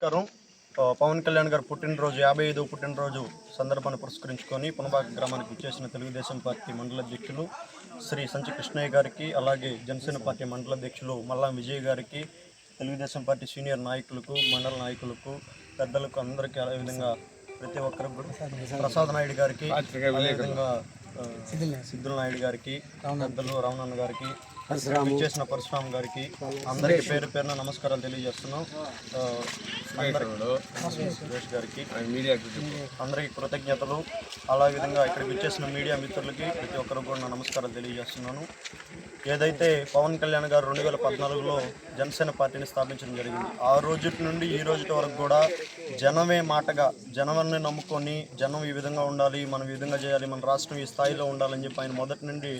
నమస్కారం. పవన్ కళ్యాణ్ గారు పుట్టినరోజు 55వ పుట్టినరోజు సందర్భాన్ని పురస్కరించుకొని పునబాక గ్రామానికి విచ్చేసిన తెలుగుదేశం పార్టీ మండల అధ్యక్షులు శ్రీ సంచి కృష్ణయ్య గారికి, అలాగే జనసేన పార్టీ మండల అధ్యక్షులు మల్లాం విజయ్ గారికి, తెలుగుదేశం పార్టీ సీనియర్ నాయకులకు, మండల నాయకులకు, పెద్దలకు అందరికీ, అదేవిధంగా ప్రతి ఒక్కరికి కూడా ప్రసాద్ నాయుడు గారికి, అదేవిధంగా సిద్ధుల నాయుడు గారికి, పెద్దలు రామనన్న గారికి, విచ్చేసిన పరశురామ్ గారికి అందరికీ పేరు పేరున నమస్కారాలు తెలియజేస్తున్నాం. సురేష్ గారికి అందరికీ కృతజ్ఞతలు. అలాగే విధంగా ఇక్కడ విచ్చేసిన మీడియా మిత్రులకి ప్రతి ఒక్కరికి కూడా నమస్కారాలు తెలియజేస్తున్నాను. ఏదైతే పవన్ కళ్యాణ్ గారు 2014లో జనసేన పార్టీని స్థాపించడం జరిగింది, ఆ రోజు నుండి ఈ రోజు వరకు కూడా జనమే మాటగా, జనాన్ని నమ్ముకొని జనం ఈ విధంగా ఉండాలి, మనం ఈ విధంగా చేయాలి, మన రాష్ట్రం ఈ స్థాయిలో ఉండాలని చెప్పి ఆయన మొదటి నుండి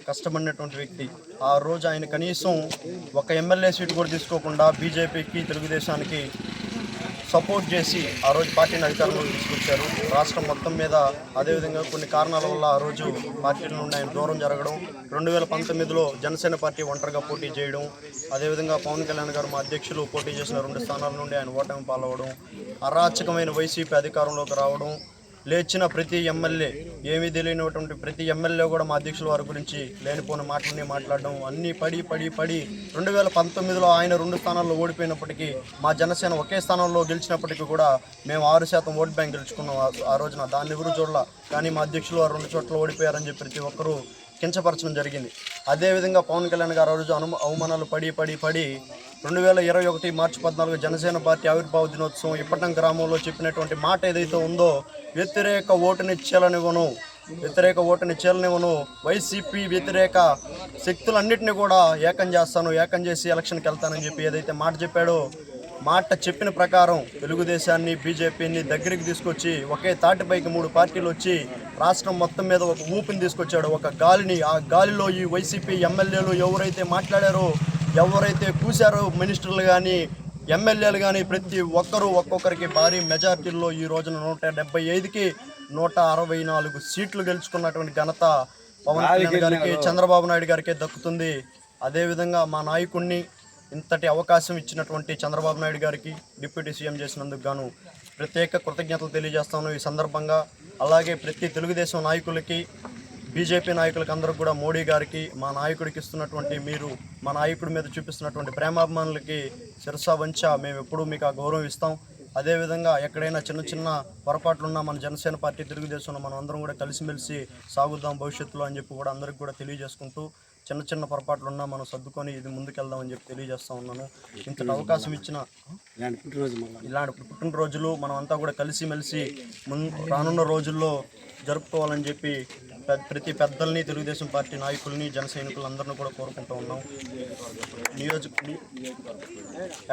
కష్టపడినటువంటి వ్యక్తి. ఆ రోజు ఆయన కనీసం ఒక ఎమ్మెల్యే సీటు కూడా తీసుకోకుండా బీజేపీకి, తెలుగుదేశానికి సపోర్ట్ చేసి ఆ రోజు పార్టీని అధికారంలోకి తీసుకొచ్చారు. రాష్ట్రం మొత్తం మీద అదేవిధంగా కొన్ని కారణాల వల్ల ఆ రోజు పార్టీల నుండి ఆయన దూరం జరగడం, 2019లో జనసేన పార్టీ ఒంటరిగా పోటీ చేయడం, అదేవిధంగా పవన్ కళ్యాణ్ గారు మా అధ్యక్షులు పోటీ చేసిన 2 స్థానాల నుండి ఆయన ఓటమి పాలవడం, అరాచకమైన వైసీపీ అధికారంలోకి రావడం, లేచిన ప్రతి ఎమ్మెల్యే, ఏమీ తెలియనటువంటి ప్రతి ఎమ్మెల్యే కూడా మా అధ్యక్షుల వారి గురించి లేనిపోయిన మాటలని మాట్లాడడం, అన్నీ పడి 2019లో ఆయన 2 స్థానాల్లో ఓడిపోయినప్పటికీ మా జనసేన ఒకే స్థానంలో గెలిచినప్పటికీ కూడా మేము 6% ఓట్ బ్యాంక్ గెలుచుకున్నాం ఆ రోజున. దాన్ని ఎవరు చూడాల, కానీ మా అధ్యక్షులు వారు 2 చోట్ల ఓడిపోయారని చెప్పి ప్రతి ఒక్కరూ కించపరచడం జరిగింది. అదేవిధంగా పవన్ కళ్యాణ్ గారు ఆ రోజు అవమానాలు పడి 2021 మార్చి 14 జనసేన పార్టీ ఆవిర్భావ దినోత్సవం ఇప్పటం గ్రామంలో చెప్పినటువంటి మాట ఏదైతే ఉందో, వ్యతిరేక ఓటుని చీలనివ్వను, వైసీపీ వ్యతిరేక శక్తులన్నింటినీ కూడా ఏకం చేసి ఎలక్షన్కి వెళ్తానని చెప్పి ఏదైతే మాట చెప్పాడో, మాట చెప్పిన ప్రకారం తెలుగుదేశాన్ని, బీజేపీని దగ్గరికి తీసుకొచ్చి ఒకే తాటిపైకి 3 పార్టీలు వచ్చి రాష్ట్రం మొత్తం మీద ఒక ఊపిని తీసుకొచ్చాడు, ఒక గాలిని. ఆ గాలిలో ఈ వైసీపీ ఎమ్మెల్యేలు ఎవరైతే మాట్లాడారో, ఎవరైతే కూశారో, మినిస్టర్లు కానీ ఎమ్మెల్యేలు కానీ ప్రతి ఒక్కరూ ఒక్కొక్కరికి భారీ మెజార్టీల్లో ఈ రోజున 175కి 164 సీట్లు గెలుచుకున్నటువంటి ఘనత పవన్ కళ్యాణ్ గారికి, చంద్రబాబు నాయుడు గారికే దక్కుతుంది. అదేవిధంగా మా నాయకుడిని ఇంతటి అవకాశం ఇచ్చినటువంటి చంద్రబాబు నాయుడు గారికి, డిప్యూటీ సీఎం చేసినందుకు గాను ప్రత్యేక కృతజ్ఞతలు తెలియజేస్తాను ఈ సందర్భంగా. అలాగే ప్రతి తెలుగుదేశం నాయకులకి, బీజేపీ నాయకులకి అందరికి కూడా, మోడీ గారికి, మా నాయకుడికి ఇస్తున్నటువంటి, మీరు మా నాయకుడి మీద చూపిస్తున్నటువంటి ప్రేమాభిమానులకి శిరసా వంచ మేము ఎప్పుడూ మీకు ఆ గౌరవం ఇస్తాం. అదేవిధంగా ఎక్కడైనా చిన్న పొరపాట్లున్నా మన జనసేన పార్టీ, తెలుగుదేశంలో మనం అందరం కూడా కలిసిమెలిసి సాగుద్దాం భవిష్యత్తులో అని చెప్పి కూడా అందరికి కూడా తెలియజేసుకుంటూ, చిన్న పొరపాట్లున్నా మనం సర్దుకొని ఇది ముందుకెళ్దామని చెప్పి తెలియజేస్తూ ఉన్నాను. ఇంతటి అవకాశం ఇచ్చిన ఇలాంటి పుట్టినరోజులు మనం అంతా కూడా కలిసిమెలిసి రానున్న రోజుల్లో జరుపుకోవాలని చెప్పి ప్రతి పెద్దల్ని, తెలుగుదేశం పార్టీ నాయకుల్ని, జన సైనికులందరినీ కూడా కోరుకుంటూ ఉన్నాం.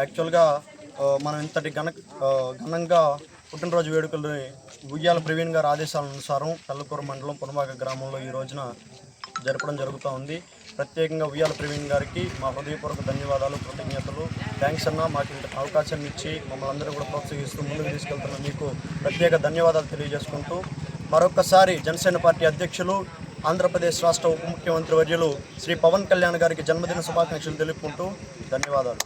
యాక్చువల్గా మనం ఇంతటి ఘనంగా పుట్టినరోజు వేడుకల్ని ఉయ్యాల ప్రవీణ్ గారి ఆదేశాల అనుసారం పెళ్లకూరు మండలం పునబాక గ్రామంలో ఈ రోజున జరపడం జరుగుతూ ఉంది. ప్రత్యేకంగా ఉయ్యాల ప్రవీణ్ గారికి మా హృదయపూర్వక ధన్యవాదాలు, కృతజ్ఞతలు. థ్యాంక్స్ అన్న, మాకు ఇంత అవకాశాన్ని ఇచ్చి మమ్మల్ని అందరూ కూడా ప్రోత్సహిస్తూ ముందుకు తీసుకెళ్తున్న మీకు ప్రత్యేక ధన్యవాదాలు తెలియజేసుకుంటూ, మరొకసారి జనసేన పార్టీ అధ్యక్షులు, ఆంధ్రప్రదేశ్ రాష్ట్ర ఉప ముఖ్యమంత్రి వర్యులు శ్రీ పవన్ కళ్యాణ్ గారికి జన్మదిన శుభాకాంక్షలు తెలుపుకుంటూ ధన్యవాదాలు.